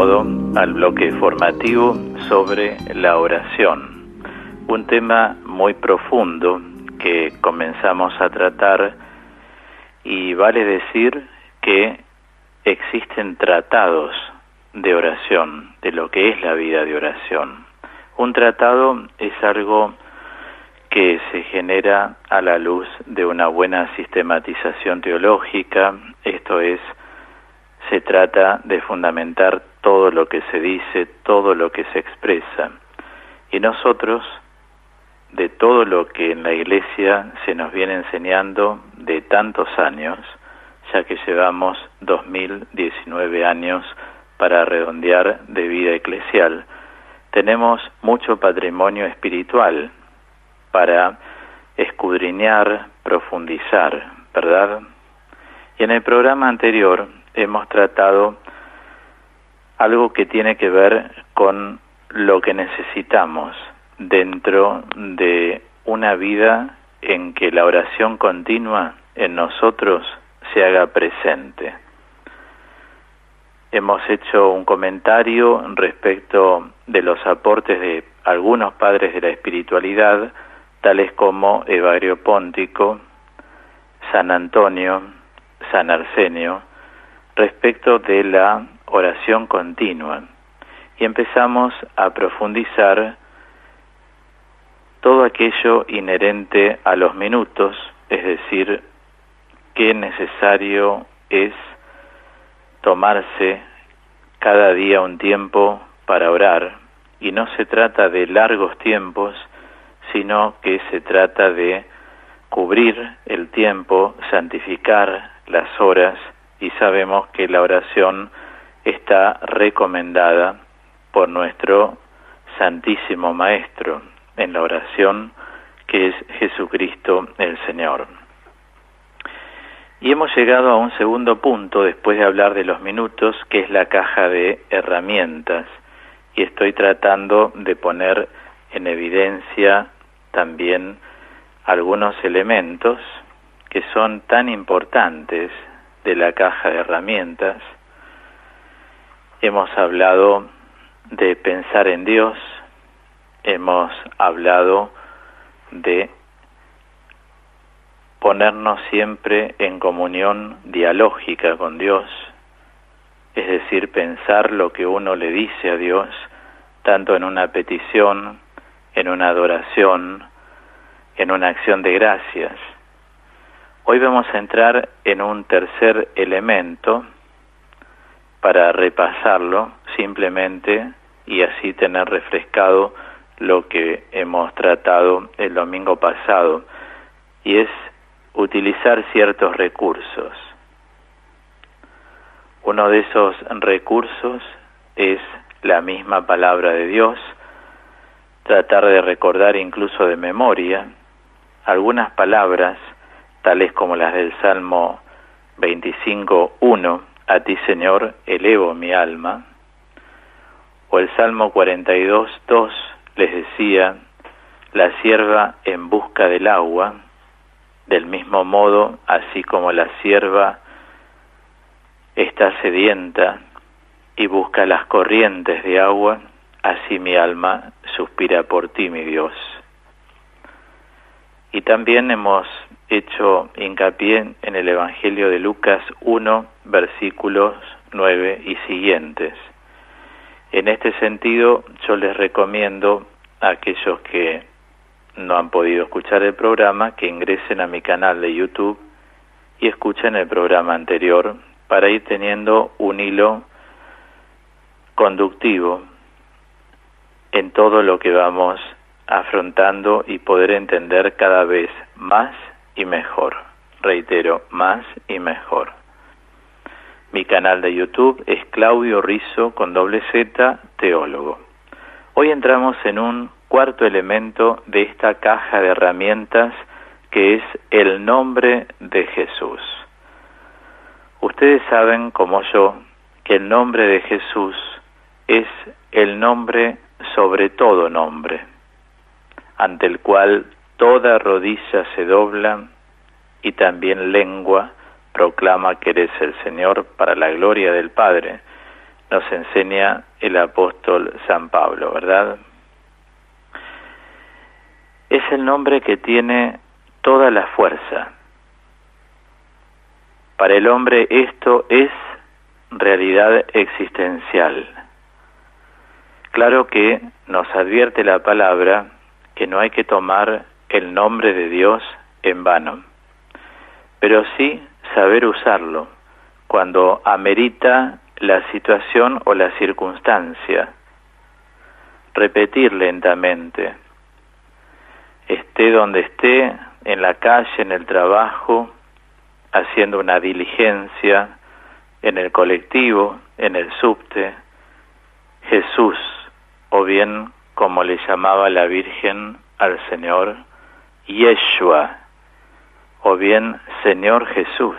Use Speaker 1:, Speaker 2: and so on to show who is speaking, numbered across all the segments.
Speaker 1: modo al bloque formativo sobre la oración, un tema muy profundo que comenzamos a tratar, y vale decir que existen tratados de oración, de lo que es la vida de oración. Un tratado es algo que se genera a la luz de una buena sistematización teológica, esto es, se trata de fundamentar todo lo que se dice, todo lo que se expresa. Y nosotros, de todo lo que en la Iglesia se nos viene enseñando de tantos años, ya que llevamos 2019 años para redondear de vida eclesial, tenemos mucho patrimonio espiritual para escudriñar, profundizar, ¿verdad? Y en el programa anterior hemos tratado algo que tiene que ver con lo que necesitamos dentro de una vida en que la oración continua en nosotros se haga presente. Hemos hecho un comentario respecto de los aportes de algunos padres de la espiritualidad, tales como Evagrio Póntico, San Antonio, San Arsenio, respecto de la oración continua. Y empezamos a profundizar todo aquello inherente a los minutos, es decir, qué necesario es tomarse cada día un tiempo para orar, y no se trata de largos tiempos, sino que se trata de cubrir el tiempo, santificar las horas, y sabemos que la oración está recomendada por nuestro Santísimo Maestro en la oración, que es Jesucristo el Señor. Y hemos llegado a un segundo punto, después de hablar de los minutos, que es la caja de herramientas, y estoy tratando de poner en evidencia también algunos elementos que son tan importantes de la caja de herramientas. Hemos hablado de pensar en Dios, hemos hablado de ponernos siempre en comunión dialógica con Dios, es decir, pensar lo que uno le dice a Dios, tanto en una petición, en una adoración, en una acción de gracias. Hoy vamos a entrar en un tercer elemento para repasarlo simplemente y así tener refrescado lo que hemos tratado el domingo pasado, y es utilizar ciertos recursos. Uno de esos recursos es la misma palabra de Dios, tratar de recordar incluso de memoria algunas palabras, tales como las del Salmo 25:1, a ti Señor elevo mi alma, o el Salmo 42:2 les decía, la sierva en busca del agua, del mismo modo, así como la sierva está sedienta y busca las corrientes de agua, así mi alma suspira por ti, mi Dios. Y también hemos hecho hincapié en el Evangelio de Lucas 1, versículos 9 y siguientes. En este sentido, yo les recomiendo a aquellos que no han podido escuchar el programa, que ingresen a mi canal de YouTube y escuchen el programa anterior para ir teniendo un hilo conductivo en todo lo que vamos afrontando y poder entender cada vez más y mejor. Reitero, más y mejor. Mi canal de YouTube es Claudio Rizzo con Z, teólogo. Hoy entramos en un cuarto elemento de esta caja de herramientas, que es el nombre de Jesús. Ustedes saben, como yo, que el nombre de Jesús es el nombre sobre todo nombre, ante el cual toda rodilla se dobla y también lengua proclama que eres el Señor para la gloria del Padre. nos enseña el apóstol San Pablo, ¿verdad? Es el nombre que tiene toda la fuerza. Para el hombre esto es realidad existencial. Claro que nos advierte la palabra que no hay que tomar el nombre de Dios en vano, pero sí saber usarlo cuando amerita la situación o la circunstancia. Repetir lentamente, esté donde esté, en la calle, en el trabajo, haciendo una diligencia, en el colectivo, en el subte, Jesús, o bien como le llamaba la Virgen al Señor, Yeshua, o bien Señor Jesús.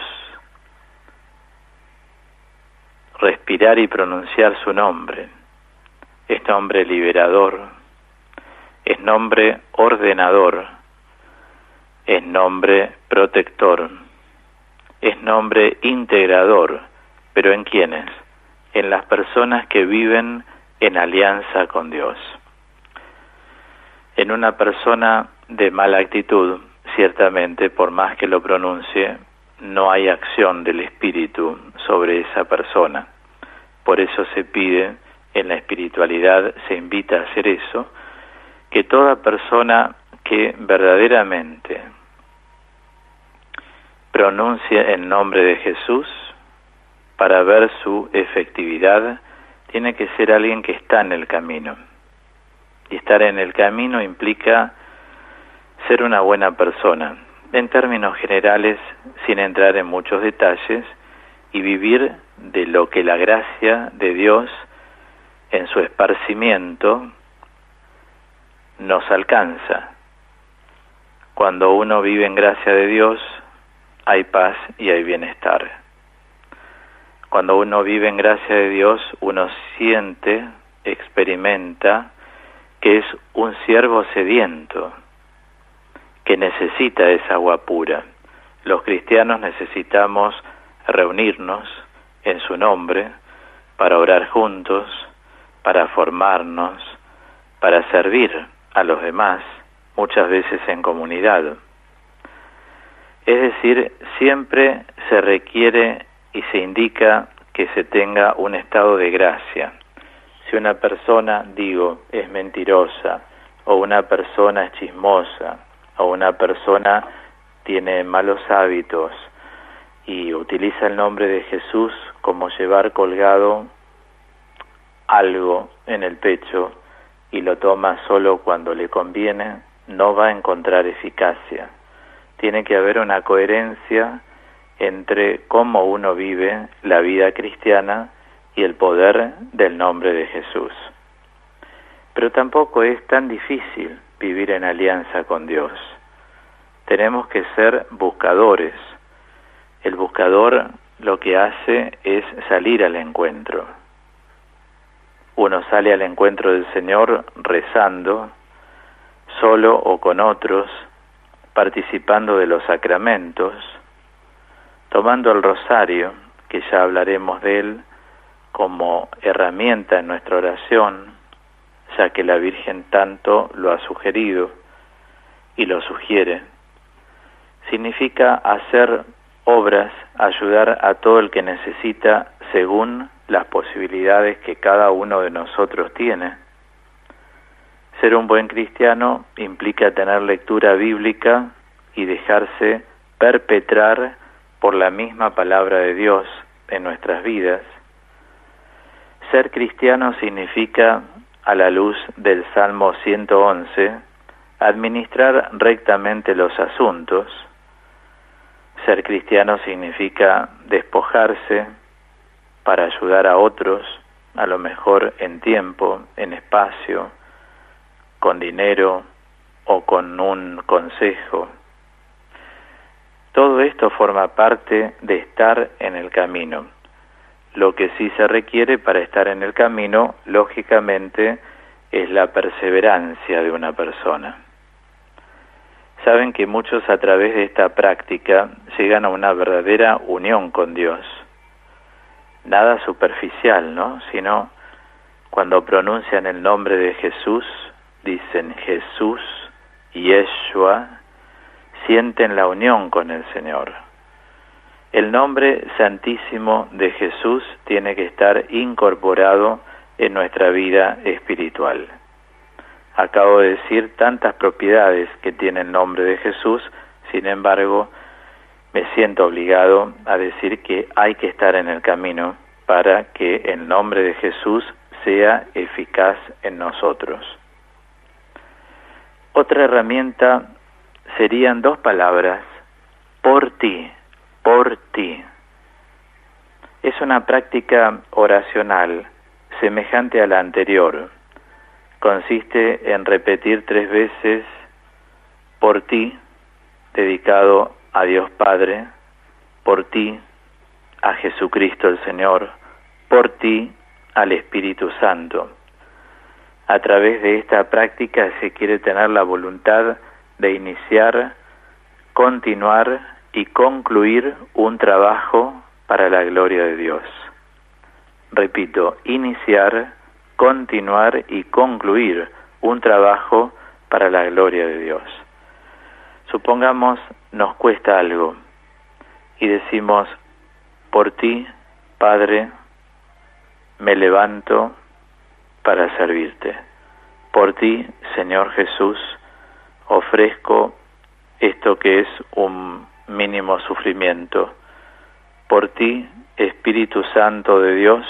Speaker 1: Respirar y pronunciar su nombre. Es nombre liberador, es nombre ordenador, es nombre protector, es nombre integrador, pero ¿en quiénes? En las personas que viven en alianza con Dios. En una persona de mala actitud, ciertamente, por más que lo pronuncie, no hay acción del Espíritu sobre esa persona. Por eso se pide, en la espiritualidad se invita a hacer eso, que toda persona que verdaderamente pronuncie el nombre de Jesús, para ver su efectividad, tiene que ser alguien que está en el camino. Y estar en el camino implica ser una buena persona, en términos generales, sin entrar en muchos detalles, y vivir de lo que la gracia de Dios en su esparcimiento nos alcanza. Cuando uno vive en gracia de Dios, hay paz y hay bienestar. Cuando uno vive en gracia de Dios, uno siente, experimenta que es un siervo sediento, que necesita esa agua pura. Los cristianos necesitamos reunirnos en su nombre para orar juntos, para formarnos, para servir a los demás, muchas veces en comunidad. Es decir, siempre se requiere y se indica que se tenga un estado de gracia. Si una persona, es mentirosa, o una persona es chismosa, o una persona tiene malos hábitos y utiliza el nombre de Jesús como llevar colgado algo en el pecho y lo toma solo cuando le conviene, no va a encontrar eficacia. Tiene que haber una coherencia entre cómo uno vive la vida cristiana y el poder del nombre de Jesús. Pero tampoco es tan difícil vivir en alianza con Dios. Tenemos que ser buscadores. El buscador lo que hace es salir al encuentro. Uno sale al encuentro del Señor rezando, solo o con otros, participando de los sacramentos, tomando el rosario, que ya hablaremos de él, como herramienta en nuestra oración, ya que la Virgen tanto lo ha sugerido y lo sugiere. Significa hacer obras, ayudar a todo el que necesita según las posibilidades que cada uno de nosotros tiene. Ser un buen cristiano implica tener lectura bíblica y dejarse perpetrar por la misma palabra de Dios en nuestras vidas. Ser cristiano significa, a la luz del Salmo 111, administrar rectamente los asuntos. Ser cristiano significa despojarse para ayudar a otros, a lo mejor en tiempo, en espacio, con dinero o con un consejo. Todo esto forma parte de estar en el camino. Lo que sí se requiere para estar en el camino, lógicamente, es la perseverancia de una persona. Saben que muchos a través de esta práctica llegan a una verdadera unión con Dios. nada superficial, ¿no? Sino cuando pronuncian el nombre de Jesús, dicen Jesús, Yeshua, sienten la unión con el Señor. El nombre santísimo de Jesús tiene que estar incorporado en nuestra vida espiritual. Acabo de decir tantas propiedades que tiene el nombre de Jesús, sin embargo, me siento obligado a decir que hay que estar en el camino para que el nombre de Jesús sea eficaz en nosotros. Otra herramienta serían 2 palabras, por ti, por ti. Es una práctica oracional semejante a la anterior. Consiste en repetir 3 veces por ti, dedicado a Dios Padre, por ti, a Jesucristo el Señor, por ti, al Espíritu Santo. A través de esta práctica se quiere tener la voluntad de iniciar, continuar y concluir un trabajo para la gloria de Dios. Repito, iniciar, continuar y concluir un trabajo para la gloria de Dios. Supongamos nos cuesta algo y decimos, por ti, Padre, me levanto para servirte. Por ti, Señor Jesús, ofrezco esto que es un mínimo sufrimiento. Por ti, Espíritu Santo de Dios,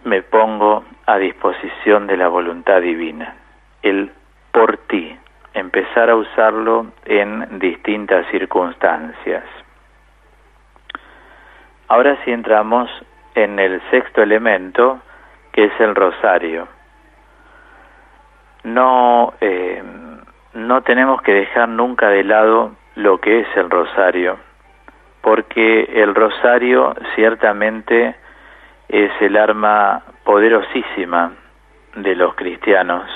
Speaker 1: me pongo a disposición de la voluntad divina. El por ti, empezar a usarlo en distintas circunstancias. Ahora sí entramos en el 6º elemento, que es el rosario. No tenemos que dejar nunca de lado lo que es el rosario, porque el rosario ciertamente es el arma poderosísima de los cristianos.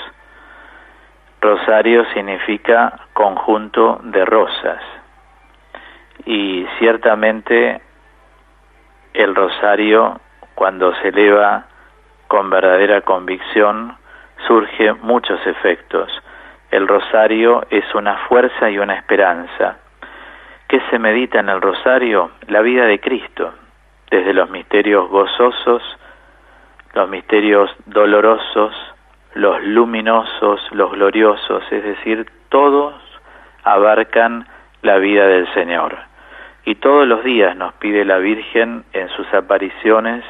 Speaker 1: Rosario significa conjunto de rosas, y ciertamente el rosario, cuando se eleva con verdadera convicción, surge muchos efectos. El rosario es una fuerza y una esperanza. ¿Qué se medita en el rosario? La vida de Cristo, desde los misterios gozosos, los misterios dolorosos, los luminosos, los gloriosos, es decir, todos abarcan la vida del Señor. Y todos los días nos pide la Virgen en sus apariciones,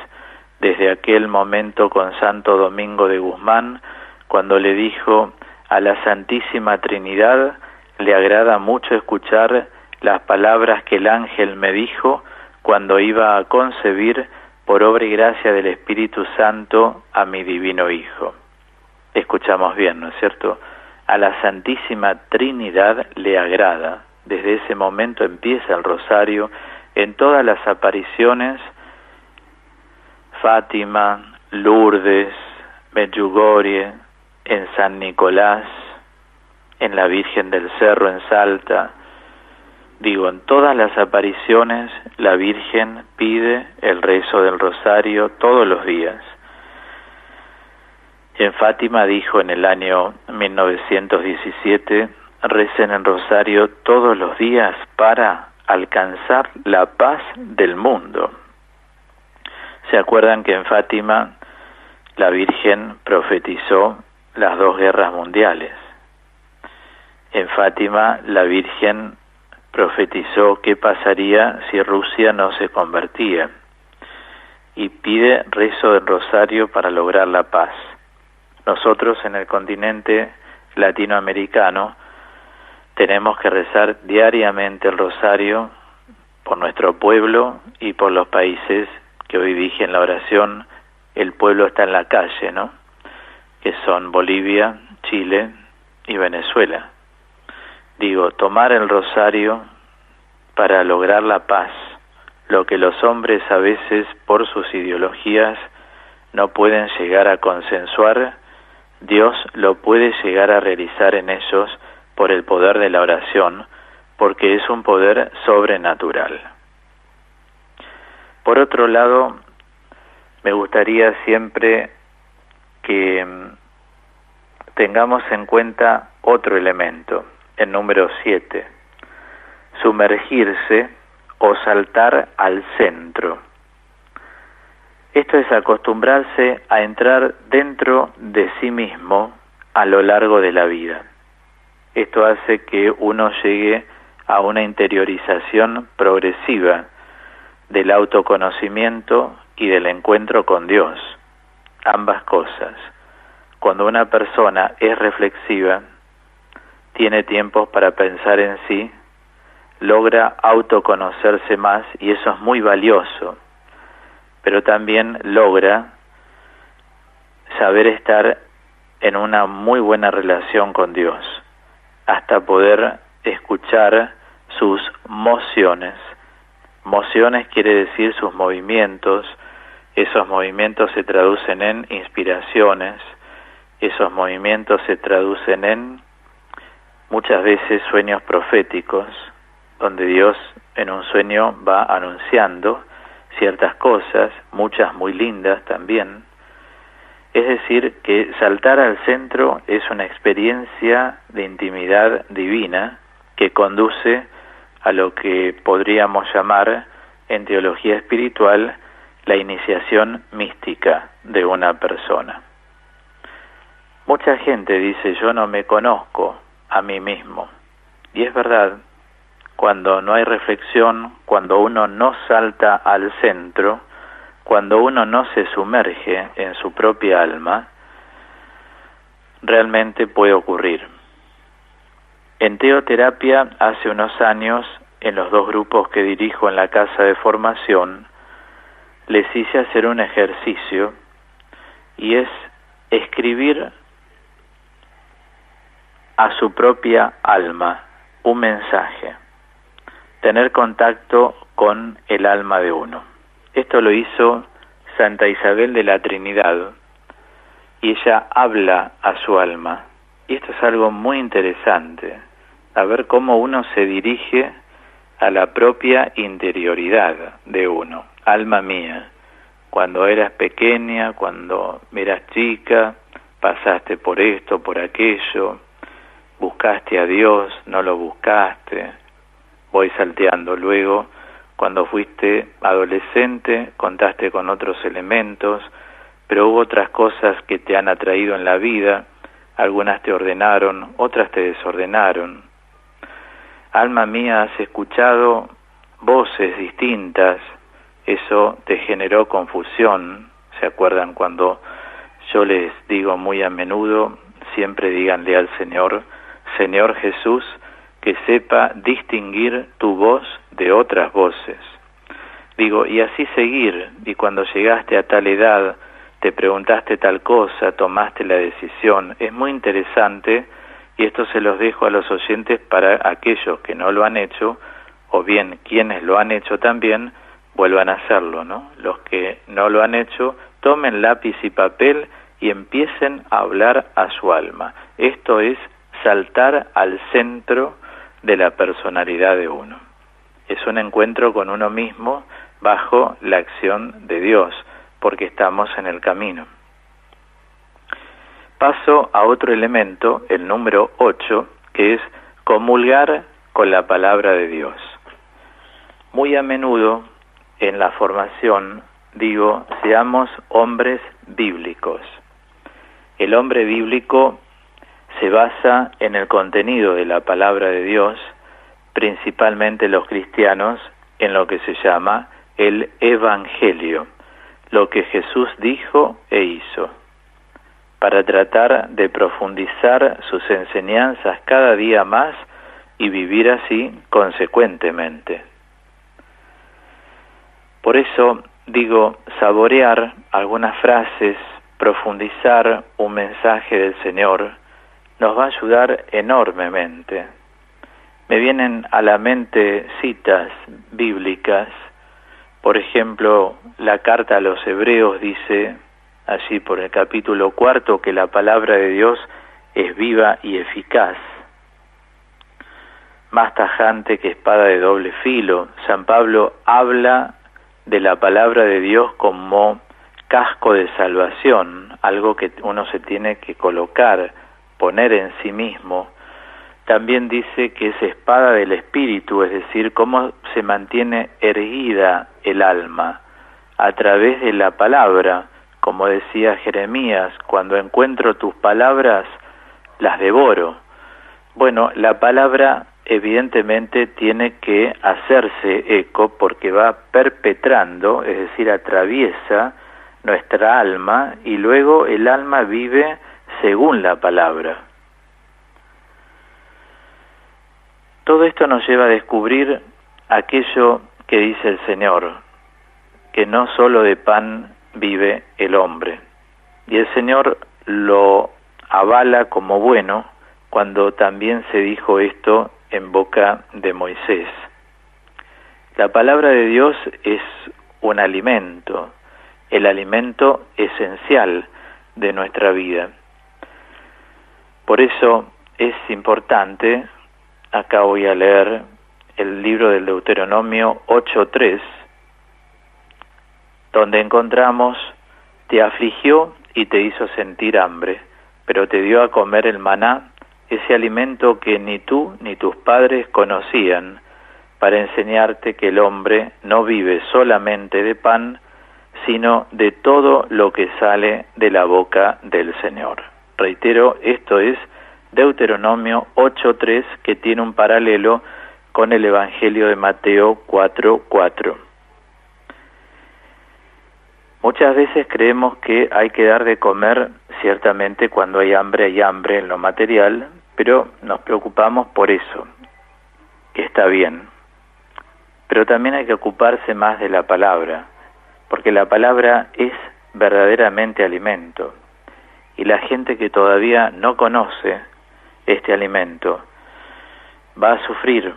Speaker 1: desde aquel momento con Santo Domingo de Guzmán, cuando le dijo a la Santísima Trinidad, le agrada mucho escuchar las palabras que el ángel me dijo cuando iba a concebir por obra y gracia del Espíritu Santo a mi divino Hijo. Escuchamos bien, ¿no es cierto? A la Santísima Trinidad le agrada. Desde ese momento empieza el rosario en todas las apariciones, Fátima, Lourdes, Medjugorje, en San Nicolás, en la Virgen del Cerro en Salta. Digo, en todas las apariciones la Virgen pide el rezo del rosario todos los días. En Fátima dijo en el año 1917, recen el rosario todos los días para alcanzar la paz del mundo. ¿Se acuerdan que en Fátima la Virgen profetizó las 2 guerras mundiales? En Fátima la Virgen profetizó qué pasaría si Rusia no se convertía y pide rezo del rosario para lograr la paz. Nosotros en el continente latinoamericano tenemos que rezar diariamente el rosario por nuestro pueblo y por los países que hoy dije en la oración, el pueblo está en la calle, ¿no? Que son Bolivia, Chile y Venezuela. Digo, tomar el rosario para lograr la paz, lo que los hombres a veces por sus ideologías no pueden llegar a consensuar, Dios lo puede llegar a realizar en ellos por el poder de la oración, porque es un poder sobrenatural. Por otro lado, me gustaría siempre que tengamos en cuenta otro elemento, el número 7, sumergirse o saltar al centro. Esto es acostumbrarse a entrar dentro de sí mismo a lo largo de la vida. Esto hace que uno llegue a una interiorización progresiva del autoconocimiento y del encuentro con Dios. Ambas cosas. Cuando una persona es reflexiva, tiene tiempos para pensar en sí, logra autoconocerse más y eso es muy valioso, pero también logra saber estar en una muy buena relación con Dios, hasta poder escuchar sus mociones. Mociones quiere decir sus movimientos, esos movimientos se traducen en inspiraciones, esos movimientos se traducen en muchas veces sueños proféticos, donde Dios en un sueño va anunciando ciertas cosas, muchas muy lindas también. Es decir, que saltar al centro es una experiencia de intimidad divina que conduce a lo que podríamos llamar en teología espiritual la iniciación mística de una persona. Mucha gente dice, yo no me conozco a mí mismo. Y es verdad, cuando no hay reflexión, cuando uno no salta al centro, cuando uno no se sumerge en su propia alma, realmente puede ocurrir. En teoterapia, hace unos años, en los 2 grupos que dirijo en la casa de formación, les hice hacer un ejercicio y es escribir a su propia alma un mensaje, tener contacto con el alma de uno. Esto lo hizo Santa Isabel de la Trinidad y ella habla a su alma. Y esto es algo muy interesante, a ver cómo uno se dirige a la propia interioridad de uno. Alma mía, cuando eras pequeña, cuando eras chica, pasaste por esto, por aquello, buscaste a Dios, no lo buscaste, voy salteando. Luego, cuando fuiste adolescente, contaste con otros elementos, pero hubo otras cosas que te han atraído en la vida, algunas te ordenaron, otras te desordenaron. Alma mía, has escuchado voces distintas, eso te generó confusión. ¿Se acuerdan cuando yo les digo muy a menudo, siempre díganle al Señor, Señor Jesús, que sepa distinguir tu voz de otras voces? Digo, y así seguir, y cuando llegaste a tal edad, te preguntaste tal cosa, tomaste la decisión. Es muy interesante, y esto se los dejo a los oyentes para aquellos que no lo han hecho, o bien quienes lo han hecho también, vuelvan a hacerlo, ¿no? Los que no lo han hecho, tomen lápiz y papel y empiecen a hablar a su alma. Esto es saltar al centro de la personalidad de uno. Es un encuentro con uno mismo bajo la acción de Dios, porque estamos en el camino. Paso a otro elemento, el número 8, que es comulgar con la palabra de Dios. Muy a menudo en la formación digo, seamos hombres bíblicos. El hombre bíblico se basa en el contenido de la palabra de Dios, principalmente los cristianos, en lo que se llama el Evangelio, lo que Jesús dijo e hizo, para tratar de profundizar sus enseñanzas cada día más y vivir así consecuentemente. Por eso digo, saborear algunas frases, profundizar un mensaje del Señor, nos va a ayudar enormemente. Me vienen a la mente citas bíblicas. Por ejemplo, la carta a los Hebreos dice, allí por el capítulo 4, que la palabra de Dios es viva y eficaz, más tajante que espada de doble filo. San Pablo habla de la palabra de Dios como casco de salvación, algo que uno se tiene que colocar, poner en sí mismo. También dice que es espada del espíritu, es decir, cómo se mantiene erguida el alma a través de la palabra. Como decía Jeremías, cuando encuentro tus palabras, las devoro. Bueno, la palabra evidentemente tiene que hacerse eco porque va perpetrando, es decir, atraviesa nuestra alma y luego el alma vive según la palabra. Todo esto nos lleva a descubrir aquello que dice el Señor, que no solo de pan vive el hombre. Y el Señor lo avala como bueno cuando también se dijo esto en boca de Moisés. La palabra de Dios es un alimento, el alimento esencial de nuestra vida. Por eso es importante, acá voy a leer el libro del Deuteronomio 8:3, donde encontramos: te afligió y te hizo sentir hambre, pero te dio a comer el maná, ese alimento que ni tú ni tus padres conocían, para enseñarte que el hombre no vive solamente de pan, sino de todo lo que sale de la boca del Señor. Reitero, esto es Deuteronomio 8:3, que tiene un paralelo con el Evangelio de Mateo 4:4. Muchas veces creemos que hay que dar de comer, ciertamente cuando hay hambre en lo material, pero nos preocupamos por eso, que está bien. Pero también hay que ocuparse más de la palabra, porque la palabra es verdaderamente alimento. Y la gente que todavía no conoce este alimento va a sufrir,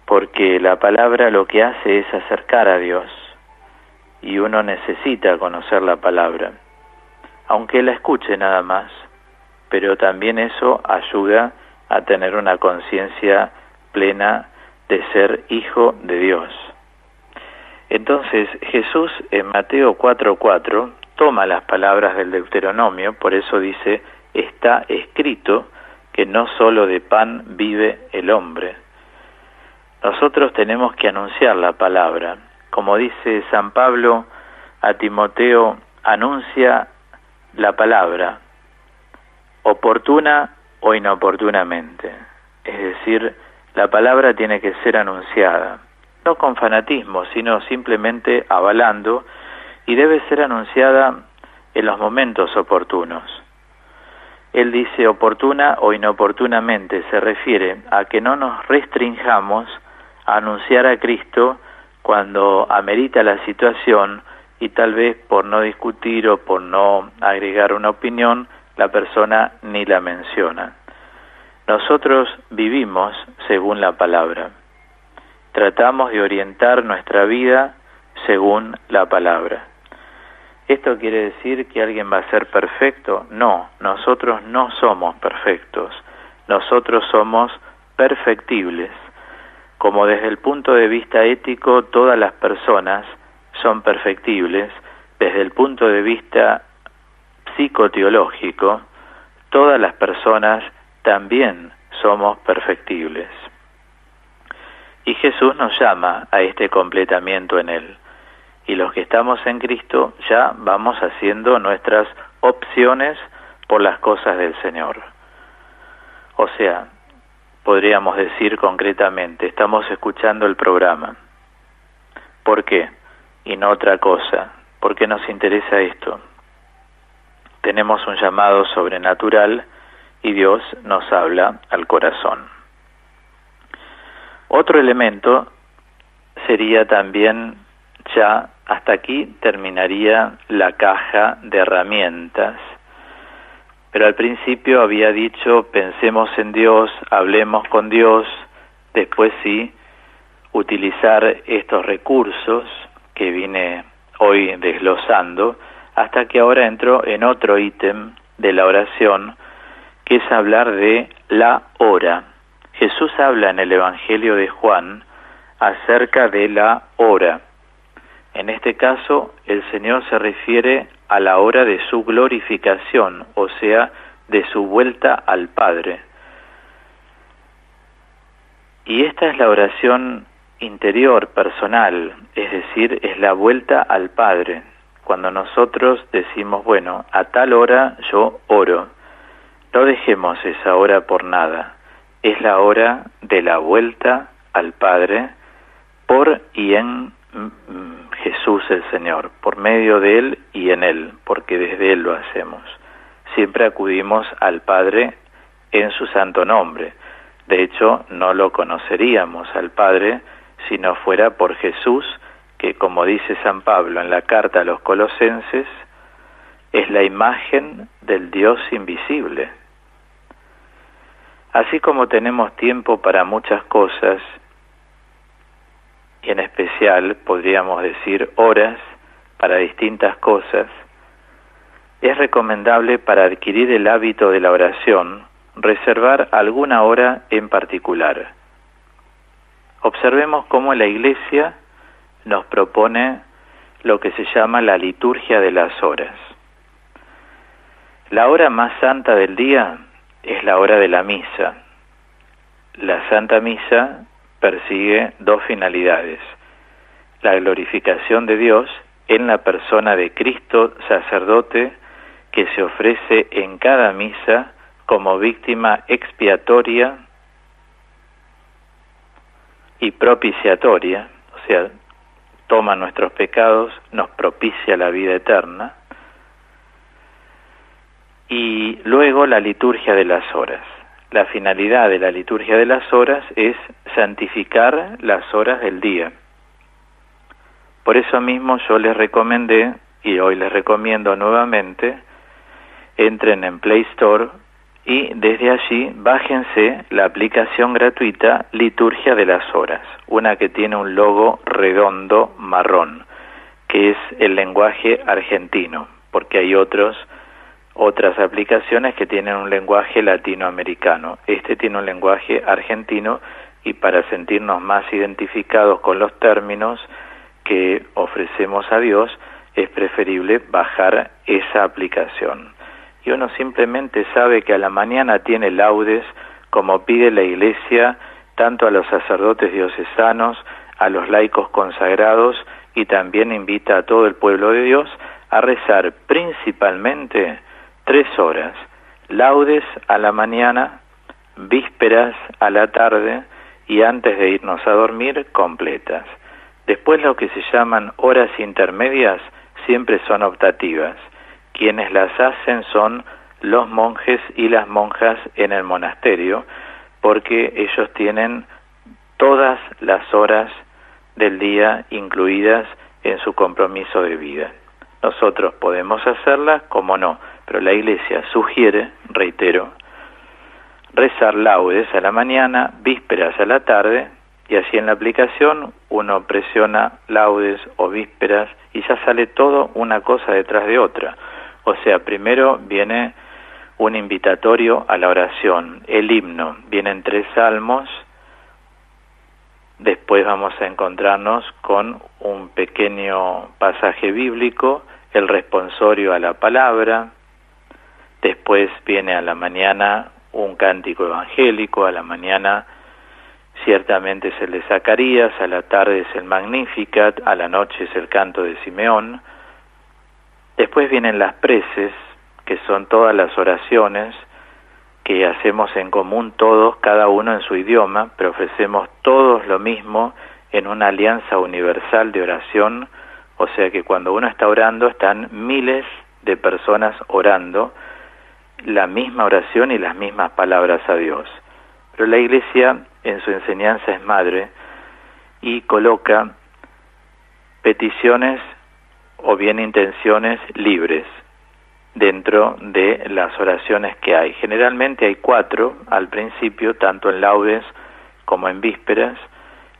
Speaker 1: porque la palabra lo que hace es acercar a Dios. Y uno necesita conocer la palabra, aunque la escuche nada más, pero también eso ayuda a tener una conciencia plena de ser hijo de Dios. Entonces Jesús en Mateo 4:4 toma las palabras del Deuteronomio, por eso dice: está escrito que no solo de pan vive el hombre. Nosotros tenemos que anunciar la palabra. Como dice San Pablo a Timoteo, anuncia la palabra, oportuna o inoportunamente. Es decir, la palabra tiene que ser anunciada, no con fanatismo, sino simplemente avalando, y debe ser anunciada en los momentos oportunos. Él dice oportuna o inoportunamente, se refiere a que no nos restringamos a anunciar a Cristo cuando amerita la situación y tal vez por no discutir o por no agregar una opinión, la persona ni la menciona. Nosotros vivimos según la palabra. Tratamos de orientar nuestra vida según la palabra. ¿Esto quiere decir que alguien va a ser perfecto? No, nosotros no somos perfectos. Nosotros somos perfectibles. Como desde el punto de vista ético todas las personas son perfectibles, desde el punto de vista psicoteológico, todas las personas también somos perfectibles. Y Jesús nos llama a este completamiento en Él. Y los que estamos en Cristo ya vamos haciendo nuestras opciones por las cosas del Señor. O sea, podríamos decir concretamente, estamos escuchando el programa. ¿Por qué? Y no otra cosa. ¿Por qué nos interesa esto? Tenemos un llamado sobrenatural y Dios nos habla al corazón. Otro elemento sería también, ya hasta aquí terminaría la caja de herramientas. Pero al principio había dicho, pensemos en Dios, hablemos con Dios, después sí, utilizar estos recursos que vine hoy desglosando, hasta que ahora entro en otro ítem de la oración, que es hablar de la hora. Jesús habla en el Evangelio de Juan acerca de la hora. En este caso, el Señor se refiere a la hora de su glorificación, o sea, de su vuelta al Padre. Y esta es la oración interior, personal, es decir, es la vuelta al Padre. Cuando nosotros decimos, bueno, a tal hora yo oro, no dejemos esa hora por nada. Es la hora de la vuelta al Padre por y en Jesús el Señor, por medio de Él y en Él, porque desde Él lo hacemos. Siempre acudimos al Padre en su santo nombre. De hecho, no lo conoceríamos al Padre si no fuera por Jesús, que, como dice San Pablo en la carta a los Colosenses, es la imagen del Dios invisible. Así como tenemos tiempo para muchas cosas, y en especial podríamos decir horas para distintas cosas, es recomendable para adquirir el hábito de la oración reservar alguna hora en particular. Observemos cómo la Iglesia nos propone lo que se llama la liturgia de las horas. La hora más santa del día es la hora de la misa. La Santa Misa persigue dos finalidades: la glorificación de Dios en la persona de Cristo sacerdote, que se ofrece en cada misa como víctima expiatoria y propiciatoria, o sea, toma nuestros pecados, nos propicia la vida eterna. Y luego la liturgia de las horas. La finalidad de la liturgia de las horas es santificar las horas del día. Por eso mismo yo les recomendé, y hoy les recomiendo nuevamente, entren en Play Store y desde allí bájense la aplicación gratuita Liturgia de las Horas, una que tiene un logo redondo marrón, que es el lenguaje argentino, porque hay otras aplicaciones que tienen un lenguaje latinoamericano. Este tiene un lenguaje argentino, y para sentirnos más identificados con los términos que ofrecemos a Dios, es preferible bajar esa aplicación. Y uno simplemente sabe que a la mañana tiene laudes, como pide la Iglesia, tanto a los sacerdotes diocesanos, a los laicos consagrados, y también invita a todo el pueblo de Dios a rezar principalmente 3 horas, laudes a la mañana, vísperas a la tarde y antes de irnos a dormir completas. Después lo que se llaman horas intermedias siempre son optativas. Quienes las hacen son los monjes y las monjas en el monasterio, porque ellos tienen todas las horas del día incluidas en su compromiso de vida. Nosotros podemos hacerlas, como no, pero la Iglesia sugiere, reitero, rezar laudes a la mañana, vísperas a la tarde, y así en la aplicación uno presiona laudes o vísperas y ya sale todo una cosa detrás de otra. O sea, primero viene un invitatorio a la oración, el himno, vienen 3 salmos, después vamos a encontrarnos con un pequeño pasaje bíblico, el responsorio a la palabra, después viene a la mañana un cántico evangélico, a la mañana ciertamente es el de Zacarías, a la tarde es el Magnificat, a la noche es el canto de Simeón. Después vienen las preces, que son todas las oraciones que hacemos en común todos, cada uno en su idioma, pero ofrecemos todos lo mismo en una alianza universal de oración, o sea que cuando uno está orando están miles de personas orando la misma oración y las mismas palabras a Dios. Pero la Iglesia en su enseñanza es madre y coloca peticiones o bien intenciones libres dentro de las oraciones que hay. Generalmente hay 4 al principio, tanto en laudes como en vísperas,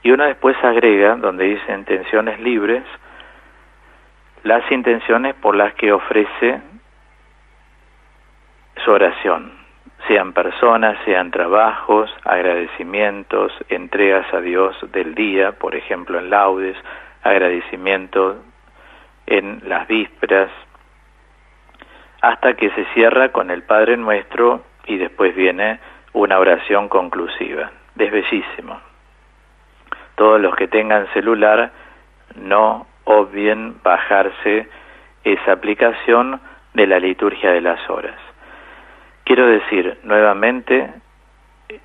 Speaker 1: y uno después agrega, donde dice intenciones libres, las intenciones por las que ofrece su oración, sean personas, sean trabajos, agradecimientos, entregas a Dios del día, por ejemplo en laudes, agradecimiento en las vísperas, hasta que se cierra con el Padre Nuestro y después viene una oración conclusiva. Es bellísimo. Todos los que tengan celular no obvien bajarse esa aplicación de la liturgia de las horas. Quiero decir nuevamente,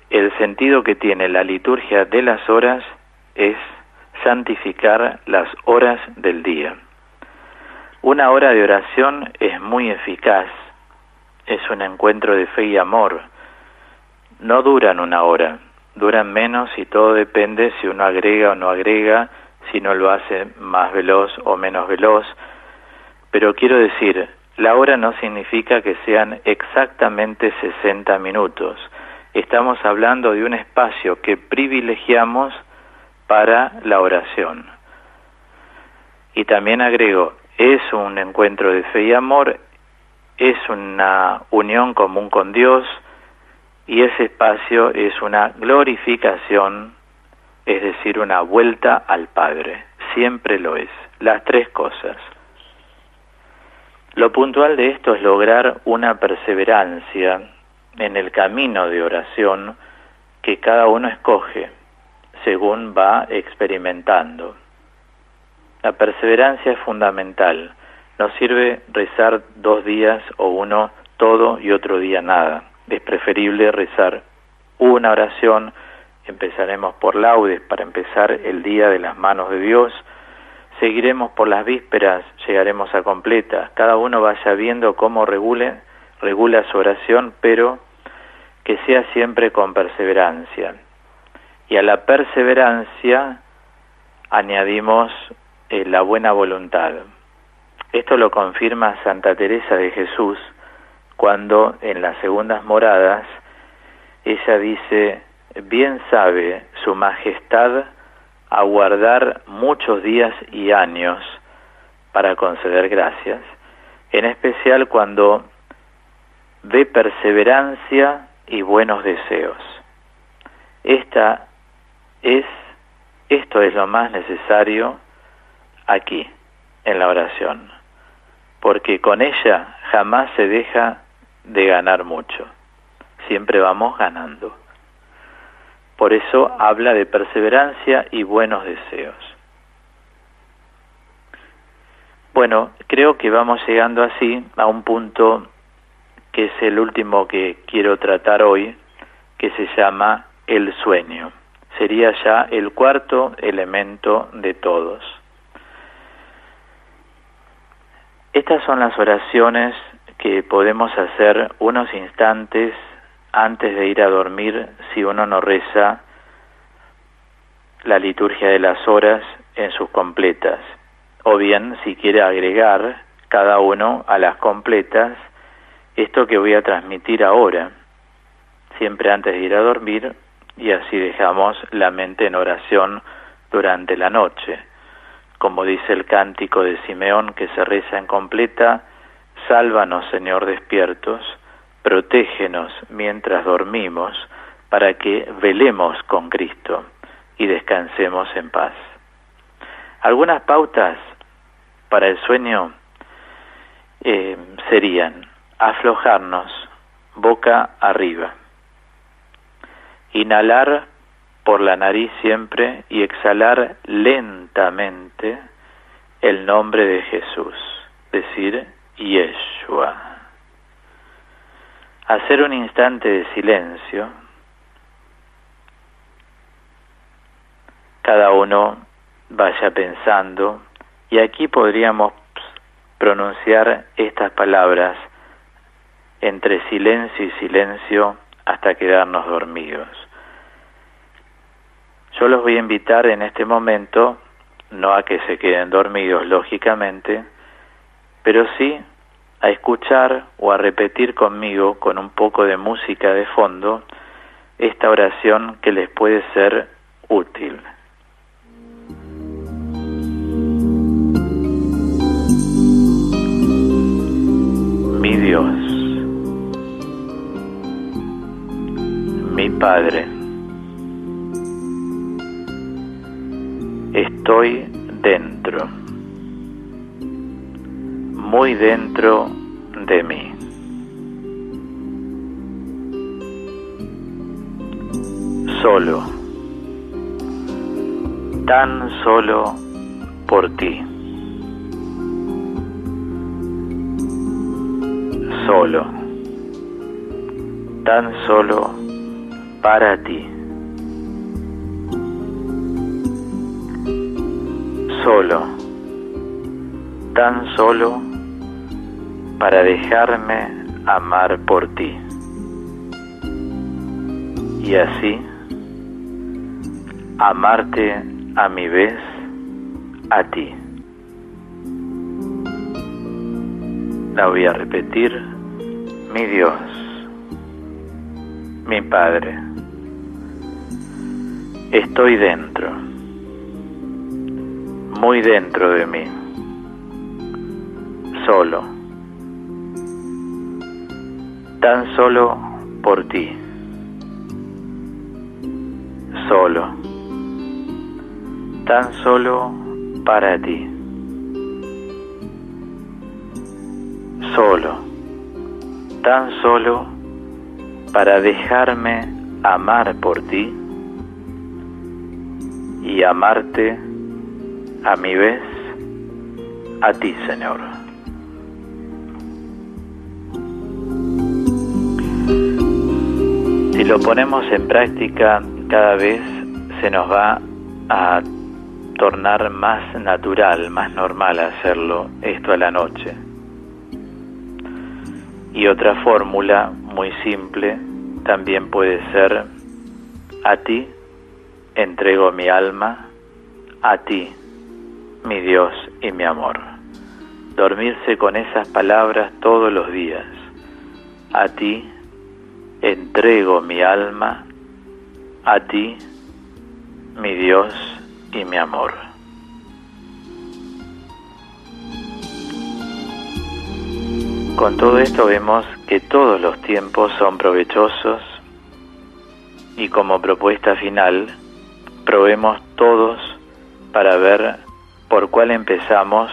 Speaker 1: el sentido que tiene la liturgia de las horas es santificar las horas del día. Una hora de oración es muy eficaz, es un encuentro de fe y amor. No duran una hora, duran menos y todo depende si uno agrega o no agrega, si no lo hace más veloz o menos veloz. Pero quiero decir, la hora no significa que sean exactamente 60 minutos. Estamos hablando de un espacio que privilegiamos para la oración. Y también agrego, es un encuentro de fe y amor, es una unión común con Dios, y ese espacio es una glorificación, es decir, una vuelta al Padre. Siempre lo es, las tres cosas. Lo puntual de esto es lograr una perseverancia en el camino de oración que cada uno escoge según va experimentando. La perseverancia es fundamental. No sirve rezar 2 días o uno todo y otro día nada. Es preferible rezar una oración. Empezaremos por laudes para empezar el día de las manos de Dios. Seguiremos por las vísperas, llegaremos a completas. Cada uno vaya viendo cómo regula su oración, pero que sea siempre con perseverancia. Y a la perseverancia añadimos la buena voluntad. Esto lo confirma Santa Teresa de Jesús cuando en las segundas moradas ella dice: bien sabe su majestad aguardar muchos días y años para conceder gracias, en especial cuando ve perseverancia y buenos deseos. Esto es lo más necesario aquí, en la oración, porque con ella jamás se deja de ganar mucho, siempre vamos ganando. Por eso habla de perseverancia y buenos deseos. Bueno, creo que vamos llegando así a un punto que es el último que quiero tratar hoy, que se llama el sueño. Sería ya el cuarto elemento de todos. Estas son las oraciones que podemos hacer unos instantes antes de ir a dormir si uno no reza la liturgia de las horas en sus completas, o bien si quiere agregar cada uno a las completas esto que voy a transmitir ahora, siempre antes de ir a dormir, y así dejamos la mente en oración durante la noche. Como dice el cántico de Simeón que se reza en completa: sálvanos, Señor, despiertos, protégenos mientras dormimos, para que velemos con Cristo y descansemos en paz. Algunas pautas para el sueño serían: aflojarnos boca arriba, inhalar por la nariz siempre y exhalar lentamente el nombre de Jesús, decir Yeshua. Hacer un instante de silencio, cada uno vaya pensando, y aquí podríamos pronunciar estas palabras entre silencio y silencio hasta quedarnos dormidos. Yo los voy a invitar en este momento, no a que se queden dormidos lógicamente, pero sí a escuchar o a repetir conmigo con un poco de música de fondo esta oración que les puede ser útil. Mi Dios, mi Padre, estoy dentro, muy dentro de mí. Solo, tan solo por ti. Solo, tan solo para ti. Solo, tan solo para dejarme amar por ti. Y así, amarte a mi vez a ti. La voy a repetir. Mi Dios, mi Padre, estoy dentro, muy dentro de mí, solo, tan solo por ti, solo, tan solo para ti, solo, tan solo para dejarme amar por ti y amarte a mi vez a ti, Señor. Si lo ponemos en práctica, cada vez se nos va a tornar más natural, más normal hacerlo esto a la noche. Y otra fórmula muy simple también puede ser: a ti entrego mi alma, a ti, mi Dios y mi amor. Dormirse con esas palabras todos los días. A ti entrego mi alma, a ti, mi Dios y mi amor. Con todo esto vemos que todos los tiempos son provechosos y como propuesta final probemos todos para ver por cuál empezamos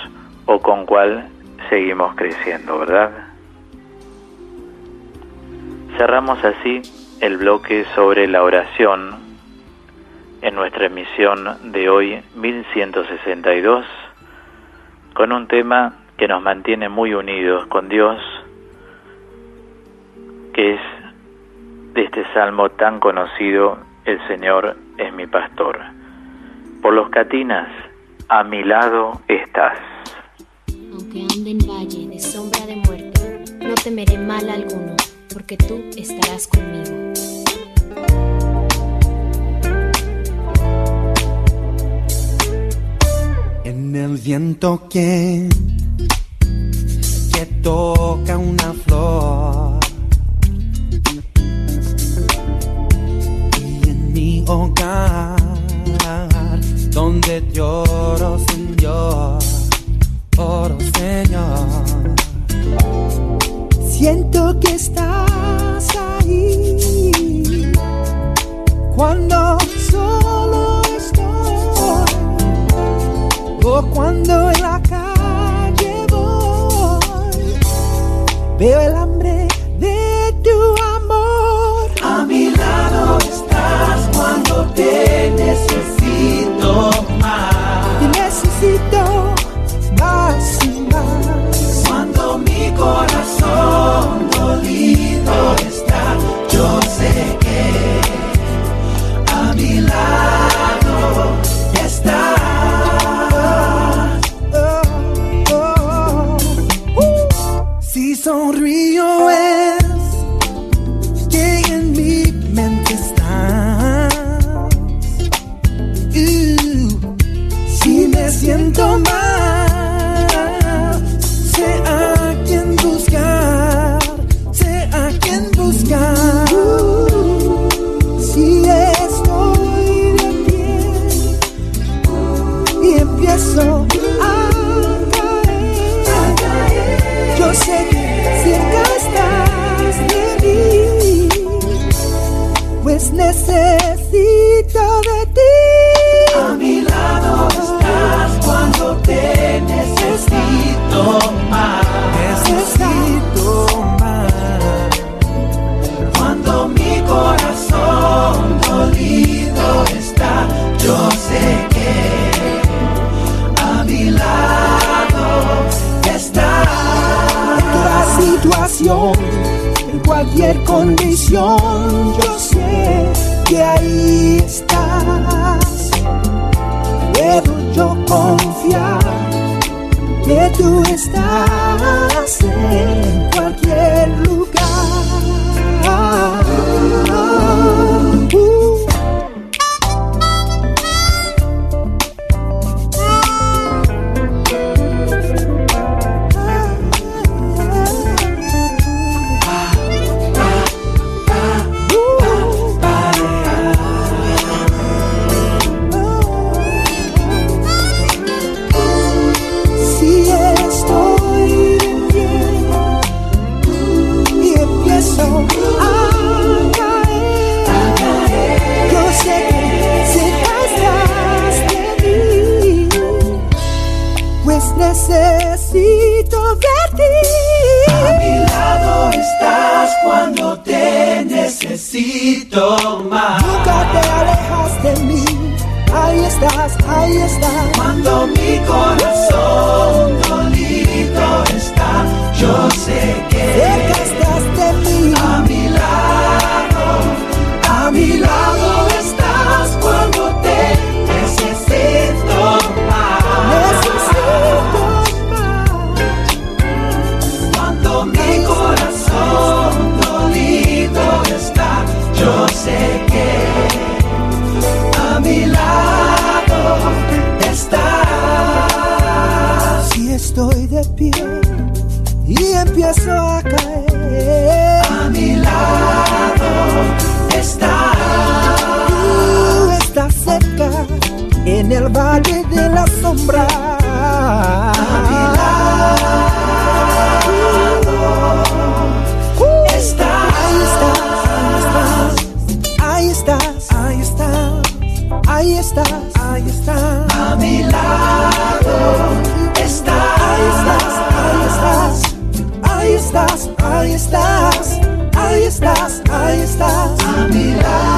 Speaker 1: o con cuál seguimos creciendo, ¿verdad? Cerramos así el bloque sobre la oración en nuestra emisión de hoy 1162 con un tema que nos mantiene muy unidos con Dios, que es de este salmo tan conocido: el Señor es mi pastor. Por los Catinas, a mi lado estás.
Speaker 2: Aunque ande en valle de sombra de muerte, no temeré mal alguno, porque tú estarás conmigo.
Speaker 3: En el viento que toca una flor, y en mi hogar donde lloro, Señor, oro, Señor, siento que estás ahí cuando solo estoy, o cuando en la calle voy, veo el hambre de tu amor. A mi lado estás cuando te necesito más. Te necesito más y más. Cuando mi corazón dolido está, yo sé que a mi lado estás. Si sonrío es que en mi mente estás. Si me siento mal, sé a quién buscar, sé a quién buscar. Si estoy de pie y empiezo a caer, yo sé que cerca estás de mí, pues necesito de ti. A mi lado estás cuando condición, yo sé que ahí estás. Puedo yo confiar que tú estás en cualquier lugar. Necesito verte.
Speaker 4: A mi lado estás cuando te necesito más.
Speaker 3: Nunca te alejas de mí. Ahí estás, ahí estás.
Speaker 4: Cuando mi corazón dolido está, yo sé que
Speaker 3: cerca estás de mí.
Speaker 4: A mi lado estás cuando te necesito más. Mi corazón dolido está, yo sé que a mi lado estás.
Speaker 3: Si estoy de pie y empiezo a caer,
Speaker 4: a mi lado estás.
Speaker 3: Tú estás cerca en el valle de la sombra.
Speaker 4: A mi lado estás.
Speaker 3: Ahí estás, ahí estás, ahí estás, ahí estás.
Speaker 4: A mi lado estás.
Speaker 3: Ahí estás, ahí estás, ahí estás, ahí estás, ahí estás.
Speaker 4: A mi lado.